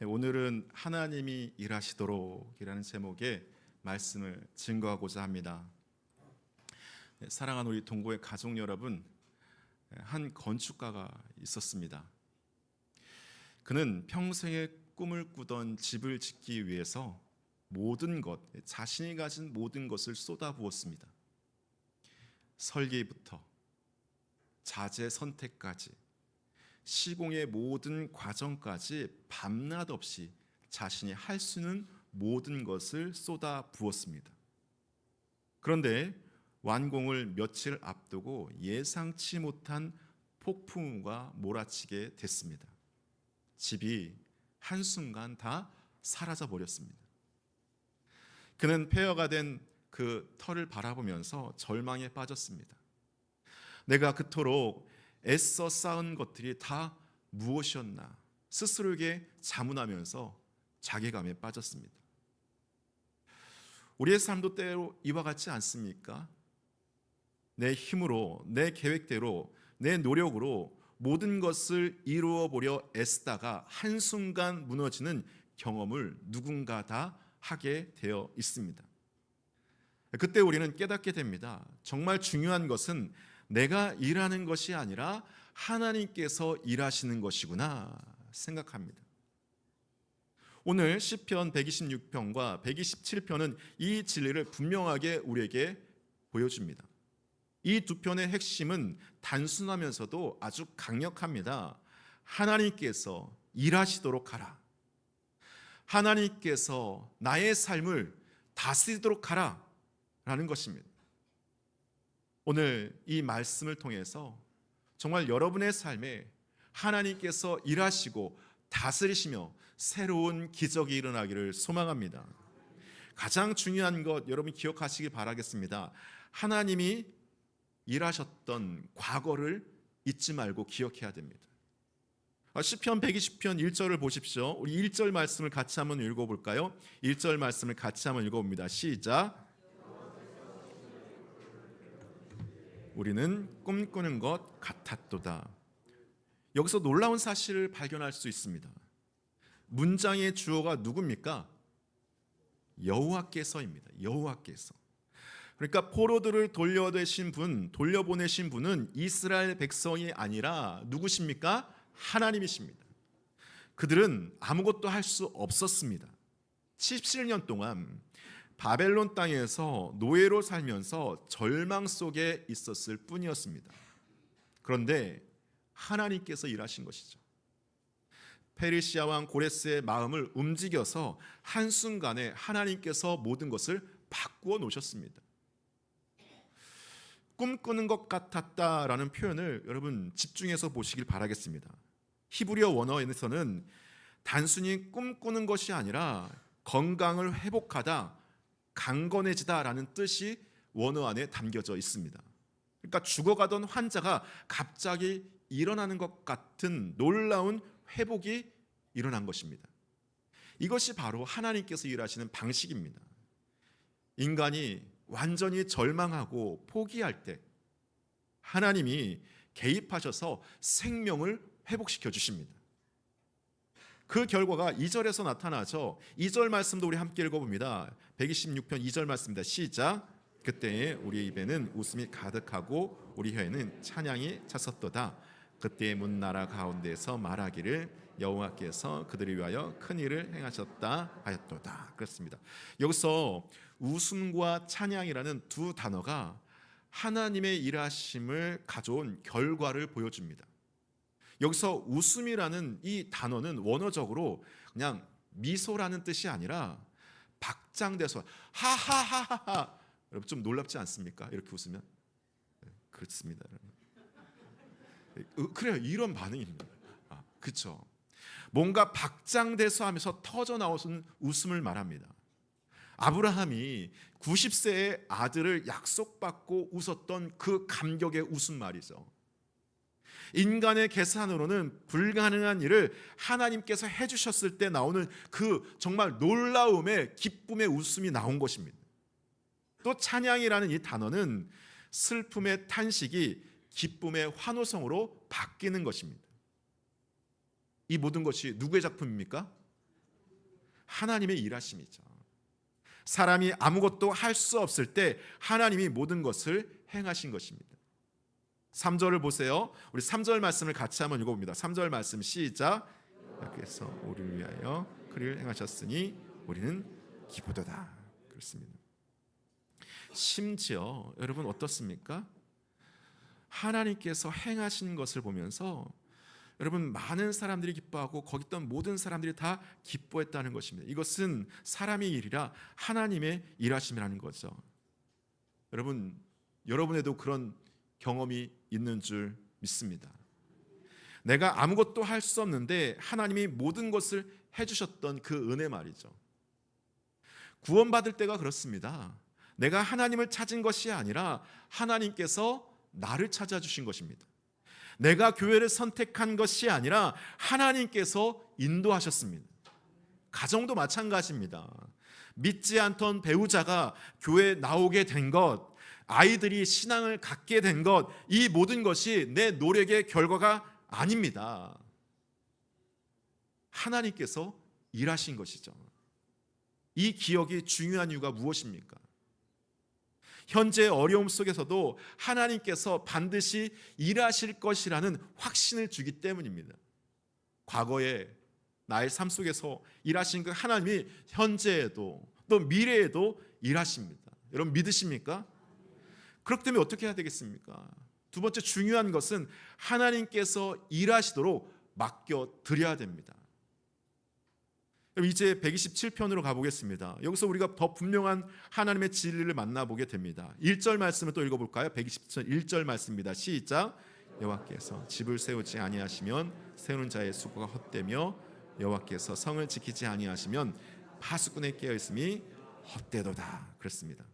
오늘은 하나님이 일하시도록이라는 제목의 말씀을 증거하고자 합니다. 사랑하는 우리 동고의 가족 여러분, 한 건축가가 있었습니다. 그는 평생의 꿈을 꾸던 집을 짓기 위해서 모든 것, 자신이 가진 모든 것을 쏟아부었습니다. 설계부터 자재 선택까지, 시공의 모든 과정까지 밤낮 없이 자신이 할 수 있는 모든 것을 쏟아 부었습니다. 그런데 완공을 며칠 앞두고 예상치 못한 폭풍우가 몰아치게 됐습니다. 집이 한순간 다 사라져 버렸습니다. 그는 폐허가 된 그 터를 바라보면서 절망에 빠졌습니다. 내가 그토록 애써 쌓은 것들이 다 무엇이었나 스스로에게 자문하면서 자괴감에 빠졌습니다. 우리의 삶도 때로 이와 같지 않습니까? 내 힘으로, 내 계획대로, 내 노력으로 모든 것을 이루어 보려 애쓰다가 한순간 무너지는 경험을 누군가 다 하게 되어 있습니다. 그때 우리는 깨닫게 됩니다. 정말 중요한 것은 내가 일하는 것이 아니라 하나님께서 일하시는 것이구나 생각합니다. 오늘 시편 126편과 127편은 이 진리를 분명하게 우리에게 보여줍니다. 이 두 편의 핵심은 단순하면서도 아주 강력합니다. 하나님께서 일하시도록 하라. 하나님께서 나의 삶을 다스리도록 하라 라는 것입니다. 오늘 이 말씀을 통해서 정말 여러분의 삶에 하나님께서 일하시고 다스리시며 새로운 기적이 일어나기를 소망합니다. 가장 중요한 것 여러분 기억하시기 바라겠습니다. 하나님이 일하셨던 과거를 잊지 말고 기억해야 됩니다. 시편 120편 1절을 보십시오. 우리 1절 말씀을 같이 한번 읽어볼까요? 1절 말씀을 같이 한번 읽어봅니다. 시작. 우리는 꿈꾸는 것 같았도다. 여기서 놀라운 사실을 발견할 수 있습니다. 문장의 주어가 누굽니까? 여호와께서입니다. 여호와께서. 그러니까 포로들을 돌려보내신 분은 이스라엘 백성이 아니라 누구십니까? 하나님이십니다. 그들은 아무것도 할 수 없었습니다. 17년 동안 바벨론 땅에서 노예로 살면서 절망 속에 있었을 뿐이었습니다. 그런데 하나님께서 일하신 것이죠. 페르시아 왕 고레스의 마음을 움직여서 한순간에 하나님께서 모든 것을 바꾸어 놓으셨습니다. 꿈꾸는 것 같았다라는 표현을 여러분 집중해서 보시길 바라겠습니다. 히브리어 원어에서는 단순히 꿈꾸는 것이 아니라 건강을 회복하다, 강건해지다라는 뜻이 원어 안에 담겨져 있습니다. 그러니까 죽어가던 환자가 갑자기 일어나는 것 같은 놀라운 회복이 일어난 것입니다. 이것이 바로 하나님께서 일하시는 방식입니다. 인간이 완전히 절망하고 포기할 때 하나님이 개입하셔서 생명을 회복시켜 주십니다. 그 결과가 2절에서 나타나죠. 2절 말씀도 우리 함께 읽어봅니다. 126편 2절 말씀입니다. 시작. 그때에 우리 입에는 웃음이 가득하고 우리 혀에는 찬양이 찼었도다. 그때의 문나라 가운데에서 말하기를 여호와께서 그들을 위하여 큰 일을 행하셨다 하였도다. 그렇습니다. 여기서 웃음과 찬양이라는 두 단어가 하나님의 일하심을 가져온 결과를 보여줍니다. 여기서 웃음이라는 이 단어는 원어적으로 그냥 미소라는 뜻이 아니라 박장대소, 하하하하하. 여러분 좀 놀랍지 않습니까? 이렇게 웃으면 그렇습니다. 그래요. 이런 반응입니다. 그렇죠. 뭔가 박장대소하면서 터져 나오는 웃음을 말합니다. 아브라함이 90세의 아들을 약속받고 웃었던 그 감격의 웃음 말이죠. 인간의 계산으로는 불가능한 일을 하나님께서 해주셨을 때 나오는 그 정말 놀라움의 기쁨의 웃음이 나온 것입니다. 또 찬양이라는 이 단어는 슬픔의 탄식이 기쁨의 환호성으로 바뀌는 것입니다. 이 모든 것이 누구의 작품입니까? 하나님의 일하심이죠. 사람이 아무것도 할 수 없을 때 하나님이 모든 것을 행하신 것입니다. 3절을 보세요. 우리 3절 말씀을 같이 한번 읽어봅니다. 3절 말씀 시작. 여호와께서 우리를 위하여 그리를 행하셨으니 우리는 기쁘도다. 그렇습니다. 심지어 여러분 어떻습니까? 하나님께서 행하신 것을 보면서 여러분 많은 사람들이 기뻐하고 거기 있던 모든 사람들이 다 기뻐했다는 것입니다. 이것은 사람의 일이라 하나님의 일하심이라는 거죠. 여러분, 여러분에도 그런 경험이 있는 줄 믿습니다. 내가 아무것도 할 수 없는데 하나님이 모든 것을 해주셨던 그 은혜 말이죠. 구원받을 때가 그렇습니다. 내가 하나님을 찾은 것이 아니라 하나님께서 나를 찾아주신 것입니다. 내가 교회를 선택한 것이 아니라 하나님께서 인도하셨습니다. 가정도 마찬가지입니다. 믿지 않던 배우자가 교회에 나오게 된 것, 아이들이 신앙을 갖게 된 것, 이 모든 것이 내 노력의 결과가 아닙니다. 하나님께서 일하신 것이죠. 이 기억이 중요한 이유가 무엇입니까? 현재 어려움 속에서도 하나님께서 반드시 일하실 것이라는 확신을 주기 때문입니다. 과거에 나의 삶 속에서 일하신 그 하나님이 현재에도 또 미래에도 일하십니다. 여러분 믿으십니까? 그렇기 때문에 어떻게 해야 되겠습니까? 두 번째 중요한 것은 하나님께서 일하시도록 맡겨드려야 됩니다. 이제 127편으로 가보겠습니다. 여기서 우리가 더 분명한 하나님의 진리를 만나보게 됩니다. 1절 말씀을 또 읽어볼까요? 127편 1절 말씀입니다. 시작. 여호와께서 집을 세우지 아니하시면 세우는 자의 수고가 헛되며 여호와께서 성을 지키지 아니하시면 파수꾼의 깨어있음이 헛되도다. 그렇습니다.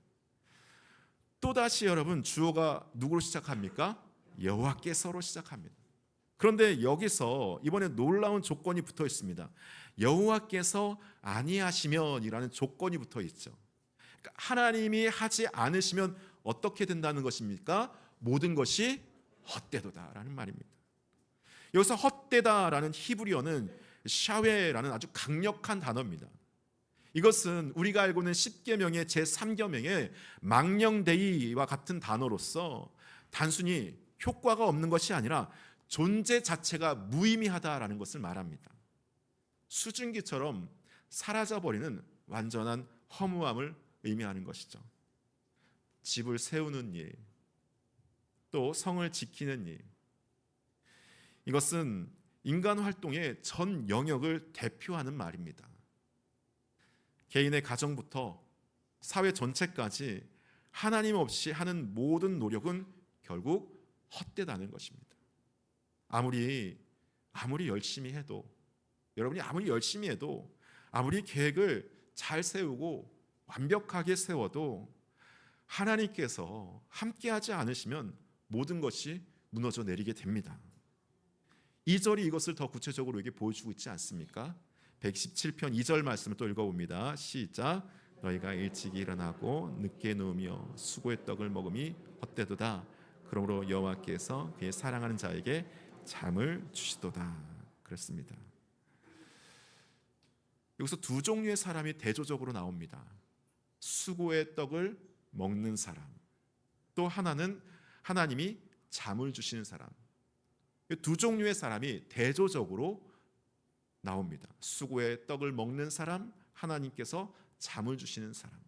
또다시 여러분 주어가 누구로 시작합니까? 여호와께서로 시작합니다. 그런데 여기서 이번에 놀라운 조건이 붙어 있습니다. 여호와께서 아니하시면이라는 조건이 붙어 있죠. 그러니까 하나님이 하지 않으시면 어떻게 된다는 것입니까? 모든 것이 헛되도다라는 말입니다. 여기서 헛되다라는 히브리어는 샤웨라는 아주 강력한 단어입니다. 이것은 우리가 알고 있는 십계명의 제3계명의 망령되이와 같은 단어로서 단순히 효과가 없는 것이 아니라 존재 자체가 무의미하다라는 것을 말합니다. 수증기처럼 사라져버리는 완전한 허무함을 의미하는 것이죠. 집을 세우는 일, 또 성을 지키는 일, 이것은 인간 활동의 전 영역을 대표하는 말입니다. 개인의 가정부터 사회 전체까지 하나님 없이 하는 모든 노력은 결국 헛되다는 것입니다. 아무리 열심히 해도, 여러분이 아무리 열심히 해도, 아무리 계획을 잘 세우고 완벽하게 세워도 하나님께서 함께하지 않으시면 모든 것이 무너져 내리게 됩니다. 2절이 이것을 더 구체적으로 이렇게 보여주고 있지 않습니까? 117편 2절 말씀을 또 읽어봅니다. 시작. 너희가 일찍 일어나고 늦게 누우며 수고의 떡을 먹음이 헛되도다. 그러므로 여호와께서 그의 사랑하는 자에게 잠을 주시도다. 그렇습니다. 여기서 두 종류의 사람이 대조적으로 나옵니다. 수고의 떡을 먹는 사람, 또 하나는 하나님이 잠을 주시는 사람. 두 종류의 사람이 대조적으로 나옵니다. 수고의 떡을 먹는 사람, 하나님께서 잠을 주시는 사람.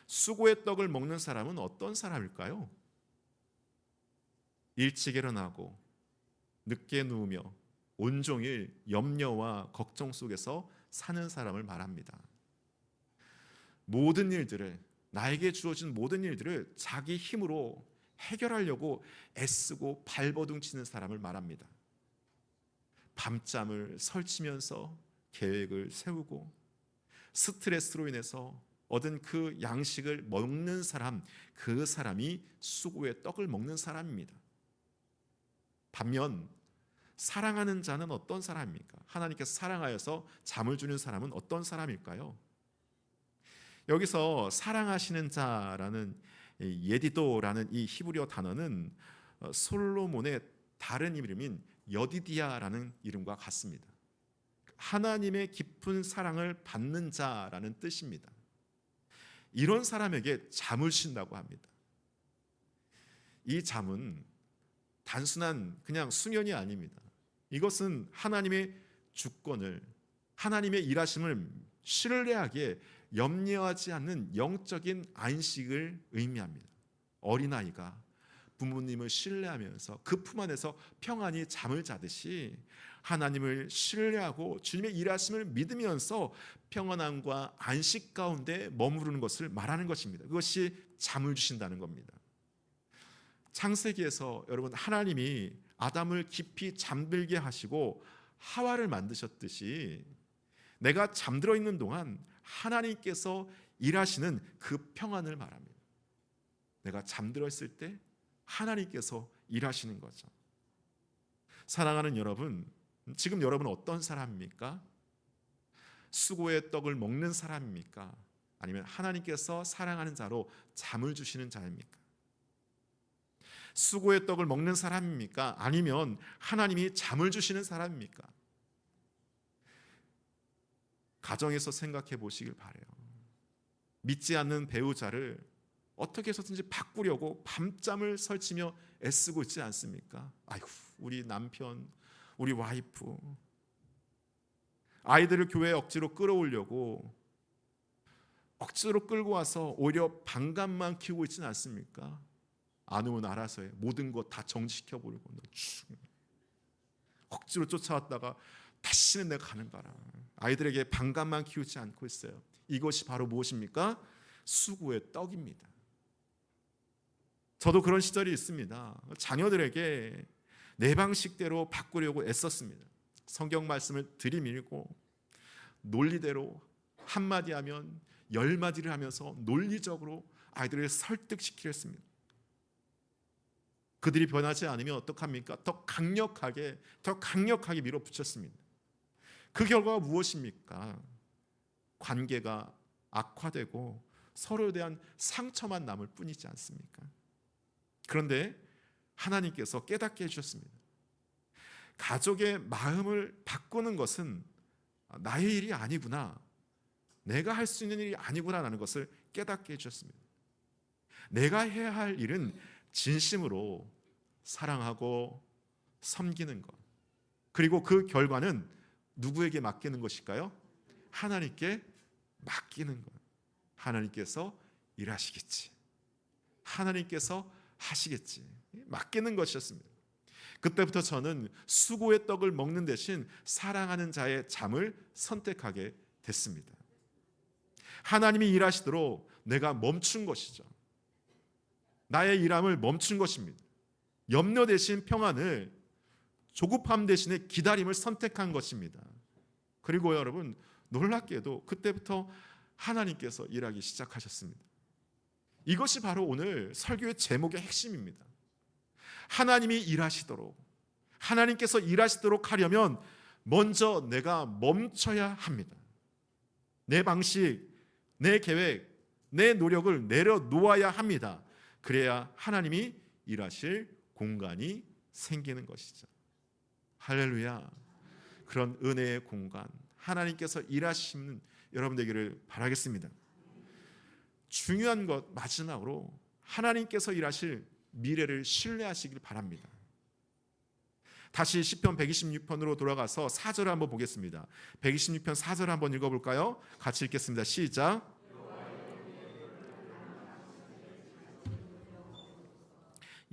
수고의 떡을 먹는 사람은 어떤 사람일까요? 일찍 일어나고 늦게 누우며 온종일 염려와 걱정 속에서 사는 사람을 말합니다. 모든 일들을, 나에게 주어진 모든 일들을 자기 힘으로 해결하려고 애쓰고 발버둥치는 사람을 말합니다. 밤잠을 설치면서 계획을 세우고 스트레스로 인해서 얻은 그 양식을 먹는 사람, 그 사람이 수고의 떡을 먹는 사람입니다. 반면 사랑하는 자는 어떤 사람입니까? 하나님께서 사랑하여서 잠을 주는 사람은 어떤 사람일까요? 여기서 사랑하시는 자라는 예디도라는 이 히브리어 단어는 솔로몬의 다른 이름인 여디디아라는 이름과 같습니다. 하나님의 깊은 사랑을 받는 자라는 뜻입니다. 이런 사람에게 잠을 쉰다고 합니다. 이 잠은 단순한 그냥 수면이 아닙니다. 이것은 하나님의 주권을, 하나님의 일하심을 신뢰하기에 염려하지 않는 영적인 안식을 의미합니다. 어린아이가 부모님을 신뢰하면서 그 품 안에서 평안히 잠을 자듯이 하나님을 신뢰하고 주님의 일하심을 믿으면서 평안함과 안식 가운데 머무르는 것을 말하는 것입니다. 그것이 잠을 주신다는 겁니다. 창세기에서 여러분, 하나님이 아담을 깊이 잠들게 하시고 하와를 만드셨듯이 내가 잠들어 있는 동안 하나님께서 일하시는 그 평안을 말합니다. 내가 잠들어 있을 때 하나님께서 일하시는 거죠. 사랑하는 여러분, 지금 여러분 어떤 사람입니까? 수고의 떡을 먹는 사람입니까? 아니면 하나님께서 사랑하는 자로 잠을 주시는 자입니까? 수고의 떡을 먹는 사람입니까? 아니면 하나님이 잠을 주시는 사람입니까? 가정에서 생각해 보시길 바라요. 믿지 않는 배우자를 어떻게 해서든지 바꾸려고 밤잠을 설치며 애쓰고 있지 않습니까? 아이고, 우리 남편, 우리 와이프, 아이들을 교회에 억지로 끌어오려고 억지로 끌고 와서 오히려 반감만 키우고 있지는 않습니까? 안 오면 알아서 해. 모든 것 다 정지시켜 버리고 억지로 쫓아왔다가 다시는 내가 가는 거라. 아이들에게 반감만 키우지 않고 있어요. 이것이 바로 무엇입니까? 수고의 떡입니다. 저도 그런 시절이 있습니다. 자녀들에게 내 방식대로 바꾸려고 애썼습니다. 성경 말씀을 들이밀고 논리대로 한마디 하면 10마디를 하면서 논리적으로 아이들을 설득시키려 했습니다. 그들이 변하지 않으면 어떡합니까? 더 강력하게 밀어붙였습니다. 그 결과가 무엇입니까? 관계가 악화되고 서로에 대한 상처만 남을 뿐이지 않습니까? 그런데 하나님께서 깨닫게 해주셨습니다. 가족의 마음을 바꾸는 것은 나의 일이 아니구나, 내가 할 수 있는 일이 아니구나라는 것을 깨닫게 해주셨습니다. 내가 해야 할 일은 진심으로 사랑하고 섬기는 것, 그리고 그 결과는 누구에게 맡기는 것일까요? 하나님께 맡기는 것. 하나님께서 일하시겠지, 하나님께서 하시겠지, 맡기는 것이었습니다. 그때부터 저는 수고의 떡을 먹는 대신 사랑하는 자의 잠을 선택하게 됐습니다. 하나님이 일하시도록 내가 멈춘 것이죠. 나의 일함을 멈춘 것입니다. 염려 대신 평안을, 조급함 대신에 기다림을 선택한 것입니다. 그리고 여러분, 놀랍게도 그때부터 하나님께서 일하기 시작하셨습니다. 이것이 바로 오늘 설교의 제목의 핵심입니다. 하나님이 일하시도록, 하나님께서 일하시도록 하려면 먼저 내가 멈춰야 합니다. 내 방식, 내 계획, 내 노력을 내려놓아야 합니다. 그래야 하나님이 일하실 공간이 생기는 것이죠. 할렐루야. 그런 은혜의 공간, 하나님께서 일하시는 여러분 되기를 바라겠습니다. 중요한 것, 마지막으로 하나님께서 일하실 미래를 신뢰하시길 바랍니다. 다시 시편 126편으로 돌아가서 4절을 한번 보겠습니다. 126편 4절 한번 읽어볼까요? 같이 읽겠습니다. 시작.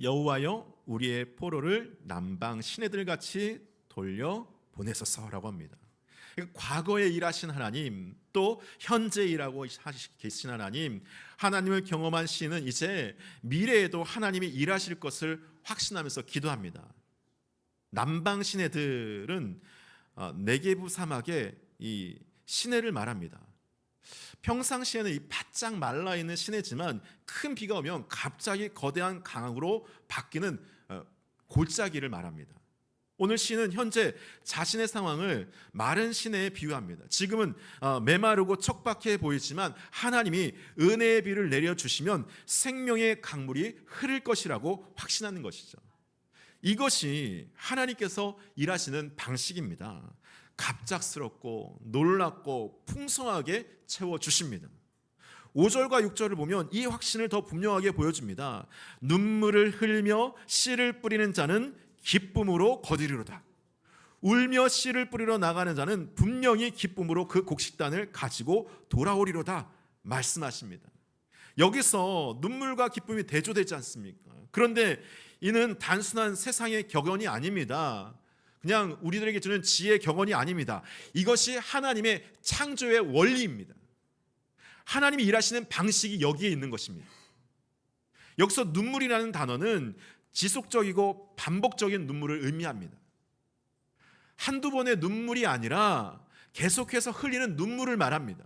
여호와여, 우리의 포로를 남방 시내들같이 돌려 보내소서라고 합니다. 과거에 일하신 하나님, 또 현재 일하고 계신 하나님, 하나님을 경험한 시인은 이제 미래에도 하나님이 일하실 것을 확신하면서 기도합니다. 남방 시내들은 네게부 사막의 이 시내를 말합니다. 평상시에는 이 바짝 말라있는 시내지만 큰 비가 오면 갑자기 거대한 강으로 바뀌는 골짜기를 말합니다. 오늘 시는 현재 자신의 상황을 마른 시내에 비유합니다. 지금은 메마르고 척박해 보이지만 하나님이 은혜의 비를 내려주시면 생명의 강물이 흐를 것이라고 확신하는 것이죠. 이것이 하나님께서 일하시는 방식입니다. 갑작스럽고 놀랍고 풍성하게 채워주십니다. 5절과 6절을 보면 이 확신을 더 분명하게 보여줍니다. 눈물을 흘리며 씨를 뿌리는 자는 기쁨으로 거두리로다. 울며 씨를 뿌리러 나가는 자는 분명히 기쁨으로 그 곡식단을 가지고 돌아오리로다 말씀하십니다. 여기서 눈물과 기쁨이 대조되지 않습니까? 그런데 이는 단순한 세상의 격언이 아닙니다. 그냥 우리들에게 주는 지혜의 격언이 아닙니다. 이것이 하나님의 창조의 원리입니다. 하나님이 일하시는 방식이 여기에 있는 것입니다. 여기서 눈물이라는 단어는 지속적이고 반복적인 눈물을 의미합니다. 한두 번의 눈물이 아니라 계속해서 흘리는 눈물을 말합니다.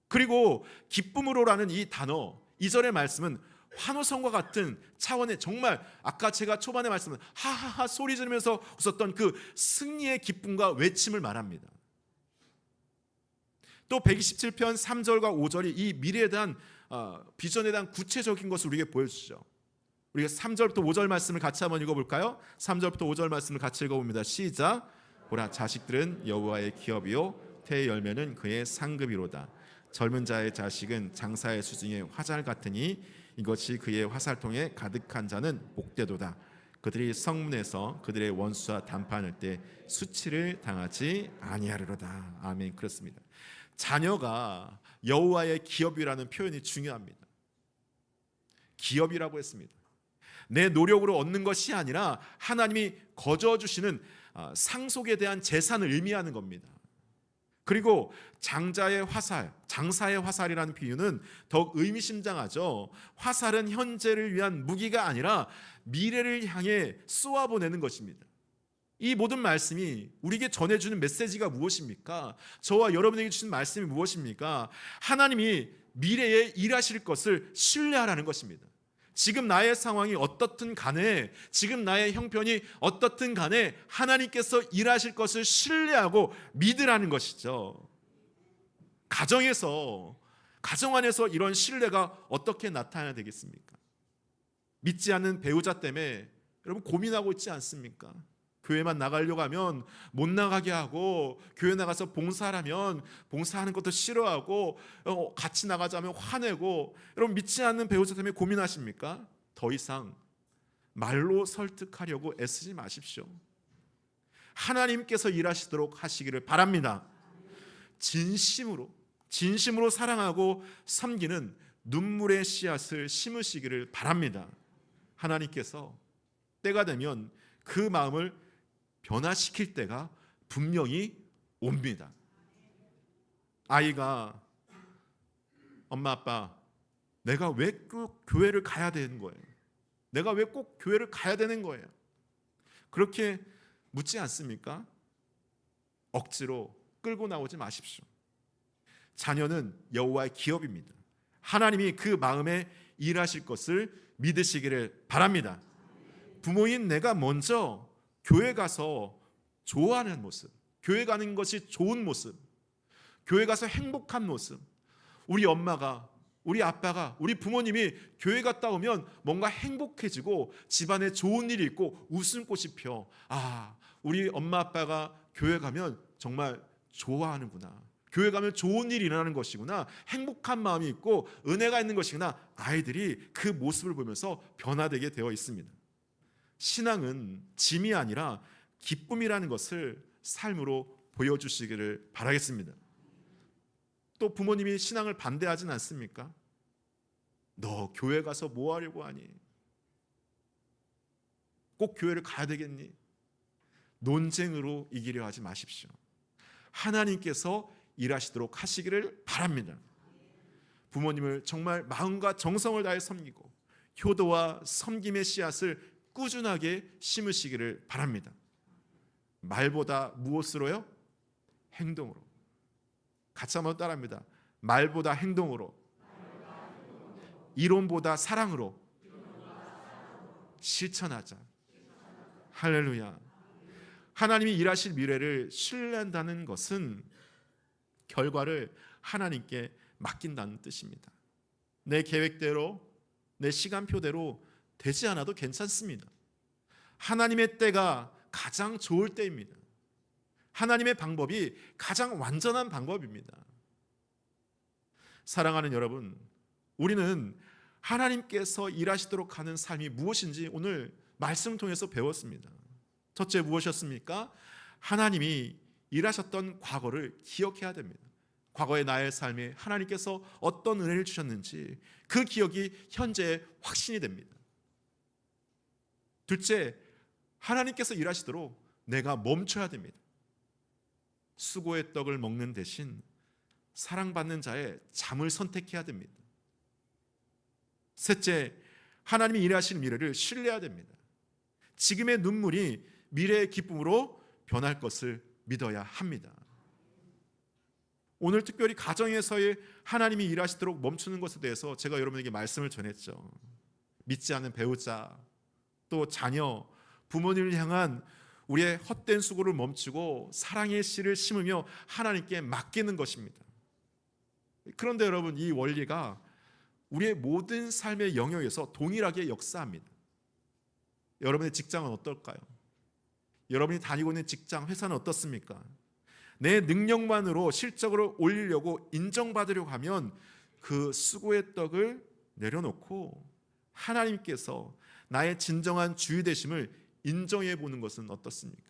그리고 기쁨으로라는 이 단어, 2절의 말씀은 환호성과 같은 차원의 정말 아까 제가 초반에 말씀은 하하하 소리 지르면서 웃었던 그 승리의 기쁨과 외침을 말합니다. 또 127편 3절과 5절이 이 미래에 대한 비전에 대한 구체적인 것을 우리에게 보여주죠. 우리가 3절부터 5절 말씀을 같이 한번 읽어볼까요? 3절부터 5절 말씀을 같이 읽어봅니다. 시작. 보라, 자식들은 여호와의 기업이요 태의 열매는 그의 상급이로다. 젊은 자의 자식은 장사의 수중의 화살 같으니 이것이 그의 화살통에 가득한 자는 복되도다. 그들이 성문에서 그들의 원수와 담판할 때 수치를 당하지 아니하리로다. 아멘. 그렇습니다. 자녀가 여호와의 기업이라는 표현이 중요합니다. 기업이라고 했습니다. 내 노력으로 얻는 것이 아니라 하나님이 거저주시는 상속에 대한 재산을 의미하는 겁니다. 그리고 장자의 화살, 장사의 화살이라는 비유는 더욱 의미심장하죠. 화살은 현재를 위한 무기가 아니라 미래를 향해 쏘아보내는 것입니다. 이 모든 말씀이 우리에게 전해주는 메시지가 무엇입니까? 저와 여러분에게 주신 말씀이 무엇입니까? 하나님이 미래에 일하실 것을 신뢰하라는 것입니다. 지금 나의 상황이 어떻든 간에, 지금 나의 형편이 어떻든 간에 하나님께서 일하실 것을 신뢰하고 믿으라는 것이죠. 가정 안에서 이런 신뢰가 어떻게 나타나야 되겠습니까? 믿지 않는 배우자 때문에 여러분 고민하고 있지 않습니까? 교회만 나가려고 하면 못 나가게 하고, 교회 나가서 봉사하면 봉사하는 것도 싫어하고, 같이 나가자면 화내고. 여러분 믿지 않는 배우자 때문에 고민하십니까? 더 이상 말로 설득하려고 애쓰지 마십시오. 하나님께서 일하시도록 하시기를 바랍니다. 진심으로 사랑하고 섬기는 눈물의 씨앗을 심으시기를 바랍니다. 하나님께서 때가 되면 그 마음을 변화시킬 때가 분명히 옵니다. 아이가 엄마 아빠 내가 왜 꼭 교회를 가야 되는 거예요? 내가 왜 꼭 교회를 가야 되는 거예요? 그렇게 묻지 않습니까? 억지로 끌고 나오지 마십시오. 자녀는 여호와의 기업입니다. 하나님이 그 마음에 일하실 것을 믿으시기를 바랍니다. 부모인 내가 먼저 교회 가서 좋아하는 모습, 교회 가는 것이 좋은 모습, 교회 가서 행복한 모습, 우리 엄마가, 우리 아빠가, 우리 부모님이 교회 갔다 오면 뭔가 행복해지고 집안에 좋은 일이 있고 웃음꽃이 펴. 우리 엄마 아빠가 교회 가면 정말 좋아하는구나, 교회 가면 좋은 일이 일어나는 것이구나, 행복한 마음이 있고 은혜가 있는 것이구나. 아이들이 그 모습을 보면서 변화되게 되어 있습니다. 신앙은 짐이 아니라 기쁨이라는 것을 삶으로 보여주시기를 바라겠습니다. 또 부모님이 신앙을 반대하진 않습니까? 너 교회 가서 뭐 하려고 하니? 꼭 교회를 가야 되겠니? 논쟁으로 이기려 하지 마십시오. 하나님께서 일하시도록 하시기를 바랍니다. 부모님을 정말 마음과 정성을 다해 섬기고 효도와 섬김의 씨앗을 꾸준하게 심으시기를 바랍니다. 말보다 무엇으로요? 행동으로. 같이 한번 따라합니다. 말보다 행동으로, 이론보다 사랑으로 실천하자. 할렐루야. 하나님이 일하실 미래를 신뢰한다는 것은 결과를 하나님께 맡긴다는 뜻입니다. 내 계획대로, 내 시간표대로 되지 않아도 괜찮습니다. 하나님의 때가 가장 좋을 때입니다. 하나님의 방법이 가장 완전한 방법입니다. 사랑하는 여러분, 우리는 하나님께서 일하시도록 하는 삶이 무엇인지 오늘 말씀을 통해서 배웠습니다. 첫째, 무엇이었습니까? 하나님이 일하셨던 과거를 기억해야 됩니다. 과거의 나의 삶에 하나님께서 어떤 은혜를 주셨는지 그 기억이 현재의 확신이 됩니다. 둘째, 하나님께서 일하시도록 내가 멈춰야 됩니다. 수고의 떡을 먹는 대신 사랑받는 자의 잠을 선택해야 됩니다. 셋째, 하나님이 일하시는 미래를 신뢰해야 됩니다. 지금의 눈물이 미래의 기쁨으로 변할 것을 믿어야 합니다. 오늘 특별히 가정에서의 하나님이 일하시도록 멈추는 것에 대해서 제가 여러분에게 말씀을 전했죠. 믿지 않는 배우자, 또 자녀, 부모님을 향한 우리의 헛된 수고를 멈추고 사랑의 씨를 심으며 하나님께 맡기는 것입니다. 그런데 여러분, 이 원리가 우리의 모든 삶의 영역에서 동일하게 역사합니다. 여러분의 직장은 어떨까요? 여러분이 다니고 있는 직장, 회사는 어떻습니까? 내 능력만으로 실적을 올리려고 인정받으려고 하면 그 수고의 떡을 내려놓고 하나님께서 나의 진정한 주인 되심을 인정해 보는 것은 어떻습니까?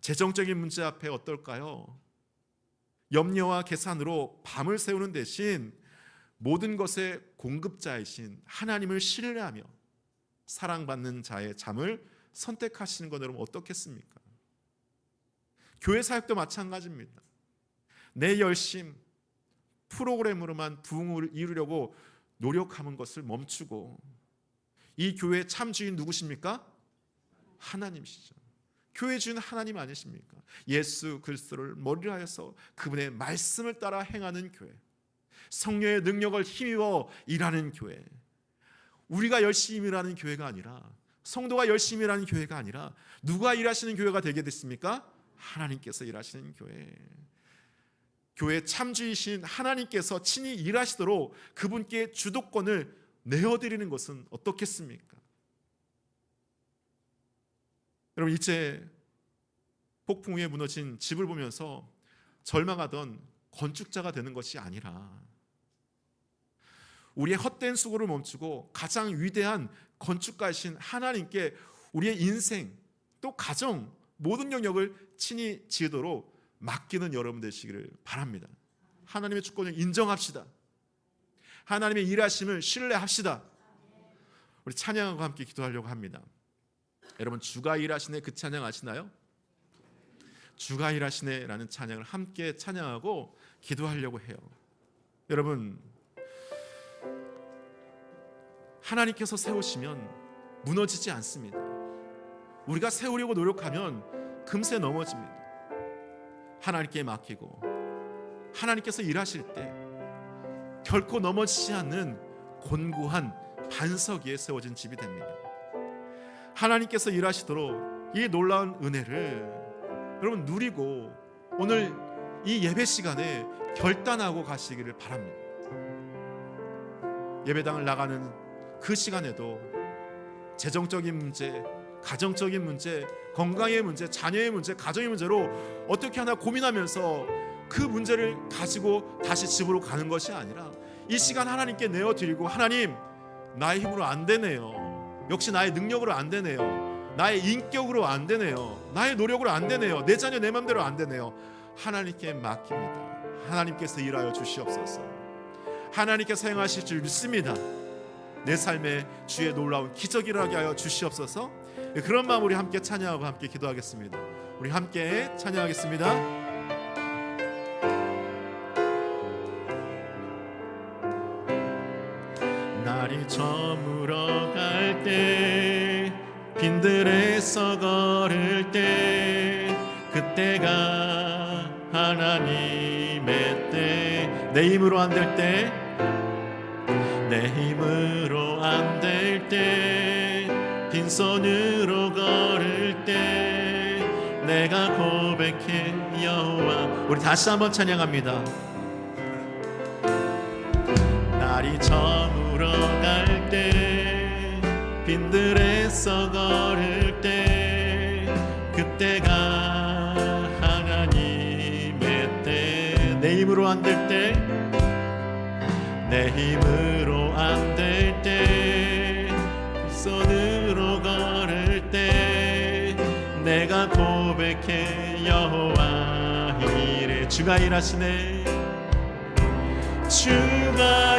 재정적인 문제 앞에 어떨까요? 염려와 계산으로 밤을 새우는 대신 모든 것의 공급자이신 하나님을 신뢰하며 사랑받는 자의 잠을 선택하시는 건 여러분 어떻겠습니까? 교회 사역도 마찬가지입니다. 내 열심, 프로그램으로만 부흥을 이루려고 노력하는 것을 멈추고 이 교회의 참 주인 누구십니까? 하나님이시죠. 교회 주인 하나님 아니십니까? 예수 그리스도를 머리로 하여서 그분의 말씀을 따라 행하는 교회, 성령의 능력을 힘입어 일하는 교회, 우리가 열심히 일하는 교회가 아니라, 성도가 열심히 일하는 교회가 아니라 누가 일하시는 교회가 되게 됐습니까? 하나님께서 일하시는 교회. 교회 참주이신 하나님께서 친히 일하시도록 그분께 주도권을 내어드리는 것은 어떻겠습니까? 여러분, 이제 폭풍 위에 무너진 집을 보면서 절망하던 건축자가 되는 것이 아니라 우리의 헛된 수고를 멈추고 가장 위대한 건축가이신 하나님께 우리의 인생, 또 가정, 모든 영역을 친히 지으도록 맡기는 여러분 되시기를 바랍니다. 하나님의 주권을 인정합시다. 하나님의 일하심을 신뢰합시다. 우리 찬양과 함께 기도하려고 합니다. 여러분, 주가 일하시네 그 찬양 아시나요? 주가 일하시네 라는 찬양을 함께 찬양하고 기도하려고 해요. 여러분, 하나님께서 세우시면 무너지지 않습니다. 우리가 세우려고 노력하면 금세 넘어집니다. 하나님께 맡기고 하나님께서 일하실 때 결코 넘어지지 않는 곤고한 반석 위에 세워진 집이 됩니다. 하나님께서 일하시도록 이 놀라운 은혜를 여러분 누리고 오늘 이 예배 시간에 결단하고 가시기를 바랍니다. 예배당을 나가는 그 시간에도 재정적인 문제, 가정적인 문제, 건강의 문제, 자녀의 문제, 가정의 문제로 어떻게 하나 고민하면서 그 문제를 가지고 다시 집으로 가는 것이 아니라 이 시간 하나님께 내어드리고, 하나님, 나의 힘으로 안 되네요. 역시 나의 능력으로 안 되네요. 나의 인격으로 안 되네요. 나의 노력으로 안 되네요. 내 자녀 내 맘대로 안 되네요. 하나님께 맡깁니다. 하나님께서 일하여 주시옵소서. 하나님께서 행하실 줄 믿습니다. 내 삶에 주의 놀라운 기적이 일어나게 하여 주시옵소서. 그런 마음 우리 함께 찬양하고 함께 기도하겠습니다. 우리 함께 찬양하겠습니다. 날이 저물어 갈 때, 빈들에서 걸을 때, 그때가 하나님의 때, 내 힘으로 안 될 때, 내 힘으로 안 될 때, 빈손으로 걸을 때, 내가 고백해 여호와. 우리 다시 한번 찬양합니다. 날이 저물어 갈 때, 빈들에서 걸을 때, 그때 때가 하나님의 때, 내 힘으로 안 될 때, 내 힘으로 안 될 때, 손으로 걸을 때 내가 고백해 여호와 이래. 주가 일하시네, 주가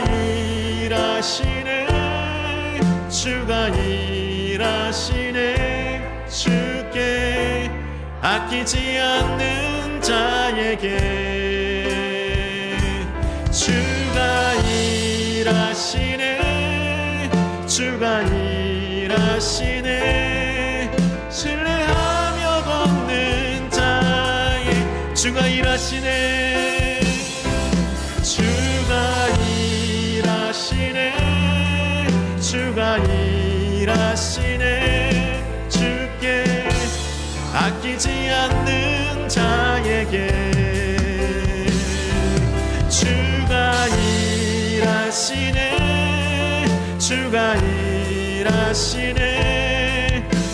일하시네, 주가 일하시네. 주께 아끼지 않는 자에게 주가 일하시네, 주가 일하시네. 신뢰하며 걷는 자에 주가 일하시네, 주가 일하시네, 주가 일하시네. 주께 아끼지 않는 자에게 주가 일하시네, 주가 일하시네.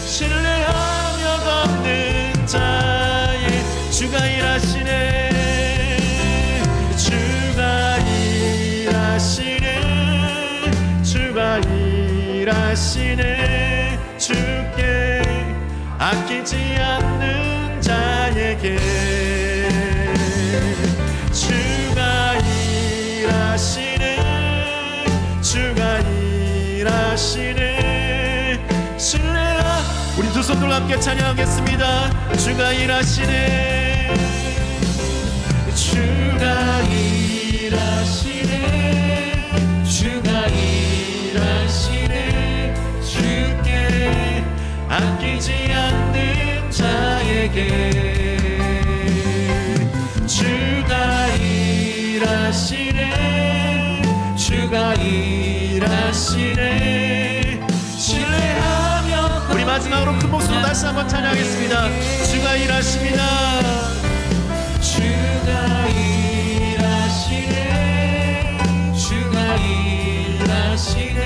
신뢰하며 걷는 자에 주가 일하시네, 주가 일하시네, 주가 일하시네. 주께 아끼지 않는 자에게 주가 일하시네, 주가 일하시네. 신뢰하. 우리 두 손 들어 함께 찬양하겠습니다. 주가 일하시네, 주가 일하시네, 주가 일하시네. 주께 아끼지 않는 자에게 주가 일하시네, 주가 일하시네. 신뢰하며. 우리 마지막으로 큰 목소리로 다시 한번 찬양하겠습니다. 주가 일하십니다, 주가 일하시네, 주가 일하시네.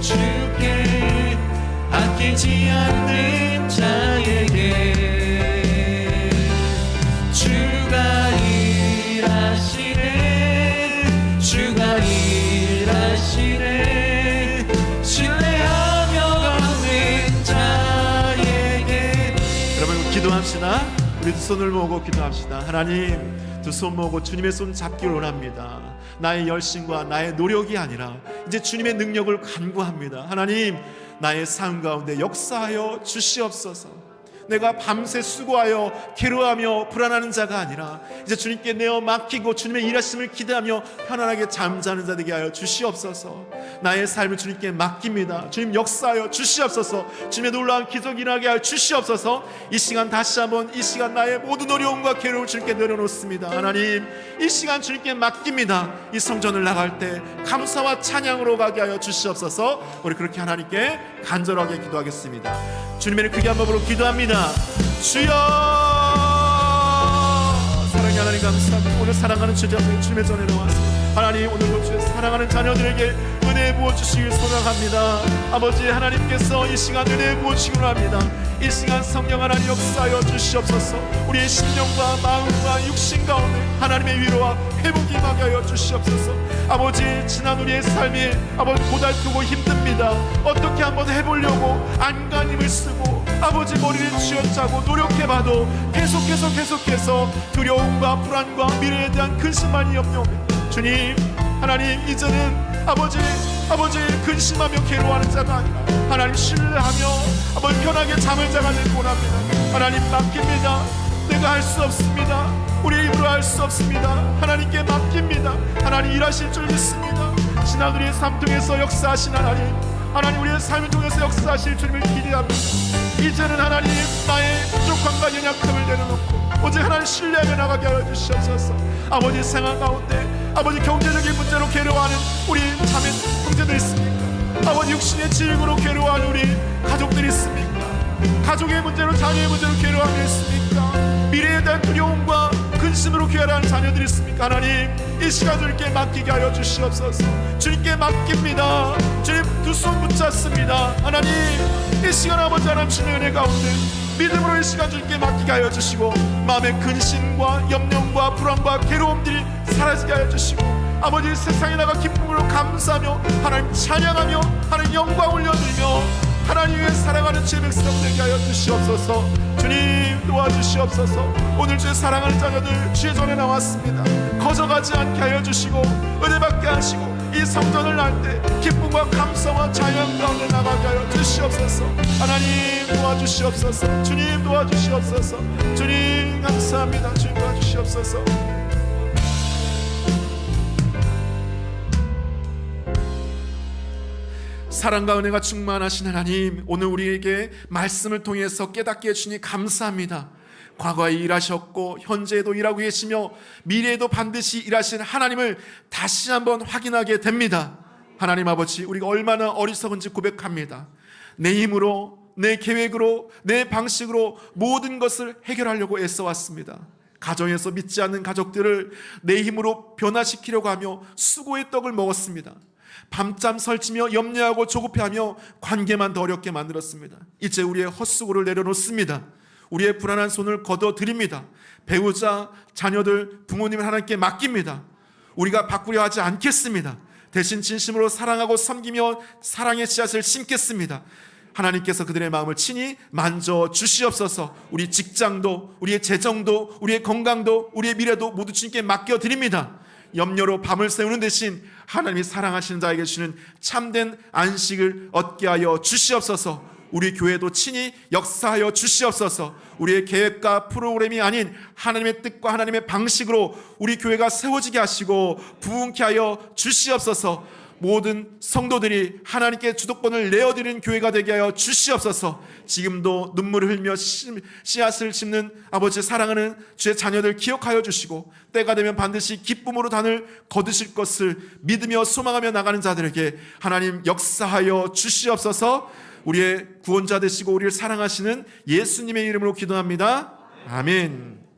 주께 아끼지 않는 자에게 주가 일하시네, 주가 일하시네. 신뢰하며 걷는 자에게. 여러분 기도합시다. 우리 두 손을 모으고 기도합시다. 하나님, 두 손 모으고 주님의 손 잡기를 원합니다. 나의 열심과 나의 노력이 아니라 이제 주님의 능력을 간구합니다. 하나님, 나의 삶 가운데 역사하여 주시옵소서. 내가 밤새 수고하여 괴로워하며 불안하는 자가 아니라 이제 주님께 내어 맡기고 주님의 일하심을 기대하며 편안하게 잠자는 자 되게 하여 주시옵소서. 나의 삶을 주님께 맡깁니다. 주님 역사하여 주시옵소서. 주님의 놀라운 기적이 일어나게 하여 주시옵소서. 이 시간 다시 한번 이 시간 나의 모든 어려움과 괴로움을 주님께 내려놓습니다. 하나님, 이 시간 주님께 맡깁니다. 이 성전을 나갈 때 감사와 찬양으로 가게 하여 주시옵소서. 우리 그렇게 하나님께 간절하게 기도하겠습니다. 주님의 크게 한 번으로 기도합니다. 주여, 사랑의 하나님 감사합니다. 오늘 사랑하는 제자들 주님의 전에 나왔습니다. 하나님, 오늘도 주의 사랑하는 자녀들에게 은혜 부어주시길 소망합니다. 아버지 하나님께서 이 시간 은혜 부어주시길 합니다. 이 시간 성령 하나님 역사하여 주시옵소서. 우리의 심령과 마음과 육신 가운데 하나님의 위로와 회복이 임하게 하여 주시옵소서. 아버지, 지난 우리의 삶이 아버지 고달프고 힘듭니다. 어떻게 한번 해보려고 안간힘을 쓰고 아버지 머리를 쥐어짜고 노력해봐도 계속해서 두려움과 불안과 미래에 대한 근심만이 염려옵니다. 주님, 하나님, 이제는 아버지 근심하며 괴로워하는 자가 아니라 하나님 신뢰하며 아버지 편하게 잠을 자가는 원합니다. 하나님 맡깁니다. 내가 할 수 없습니다. 우리의 힘으로 할 수 없습니다. 하나님께 맡깁니다. 하나님 일하실 줄 믿습니다. 지난 우리의 삶 통해서 역사하신 하나님 우리의 삶을 통해서 역사하실 주님을 기대합니다. 이제는 하나님 나의 부족함과 연약함을 내려놓고 오직 하나님 신뢰하며 나가게 하여 주시옵소서. 아버지 생활 가운데 아버지 경제적인 문제로 괴로워하는 우리 자매 형제들 있습니까? 아버지 육신의 질고로 괴로워하는 우리 가족들이 있습니까? 가족의 문제로 자녀의 문제로 괴로워하는 있습니까? 미래에 대한 두려움과 근심으로 괴로워하는 자녀들이 있습니까? 하나님, 이 시간 주님께 맡기게 하여 주시옵소서. 주님께 맡깁니다. 주님 두 손 붙잡습니다. 하나님, 이 시간 아버지 하나님 주님의 은혜 가운데 믿음으로 이 시간 주님께 맡기게 하여 주시고, 마음의 근심과 염려과 불안과 괴로움들이 사라지게 하여 주시고, 아버지 세상에 나가 기쁨으로 감사하며 하나님 찬양하며 하나님 영광 올려드리며 하나님의 사랑하는 제 백성 되게 하여 주시옵소서. 주님 도와주시옵소서. 오늘 주의 사랑하는 자녀들 주의 전에 나왔습니다. 거저가지 않게 하여 주시고 은혜받게 하시고 이 성전을 날 때 기쁨과 감사와 찬양 가운데 나가게 하여 주시옵소서. 하나님 도와주시옵소서. 주님 도와주시옵소서. 주님 감사합니다. 주님 도와주시옵소서. 사랑과 은혜가 충만하신 하나님, 오늘 우리에게 말씀을 통해서 깨닫게 해주니 감사합니다. 과거에 일하셨고 현재에도 일하고 계시며 미래에도 반드시 일하신 하나님을 다시 한번 확인하게 됩니다. 하나님 아버지, 우리가 얼마나 어리석은지 고백합니다. 내 힘으로, 내 계획으로, 내 방식으로 모든 것을 해결하려고 애써왔습니다. 가정에서 믿지 않는 가족들을 내 힘으로 변화시키려고 하며 수고의 떡을 먹었습니다. 밤잠 설치며 염려하고 조급해하며 관계만 더 어렵게 만들었습니다. 이제 우리의 헛수고를 내려놓습니다. 우리의 불안한 손을 걷어드립니다. 배우자, 자녀들, 부모님을 하나님께 맡깁니다. 우리가 바꾸려 하지 않겠습니다. 대신 진심으로 사랑하고 섬기며 사랑의 씨앗을 심겠습니다. 하나님께서 그들의 마음을 친히 만져 주시옵소서. 우리 직장도, 우리의 재정도, 우리의 건강도, 우리의 미래도 모두 주님께 맡겨드립니다. 염려로 밤을 새우는 대신 하나님이 사랑하시는 자에게 주시는 참된 안식을 얻게 하여 주시옵소서. 우리 교회도 친히 역사하여 주시옵소서. 우리의 계획과 프로그램이 아닌 하나님의 뜻과 하나님의 방식으로 우리 교회가 세워지게 하시고 부흥케 하여 주시옵소서. 모든 성도들이 하나님께 주도권을 내어드리는 교회가 되게 하여 주시옵소서. 지금도 눈물을 흘며 씨앗을 심는 아버지 사랑하는 주의 자녀들 기억하여 주시고, 때가 되면 반드시 기쁨으로 단을 거두실 것을 믿으며 소망하며 나가는 자들에게 하나님 역사하여 주시옵소서. 우리의 구원자 되시고 우리를 사랑하시는 예수님의 이름으로 기도합니다. 아멘.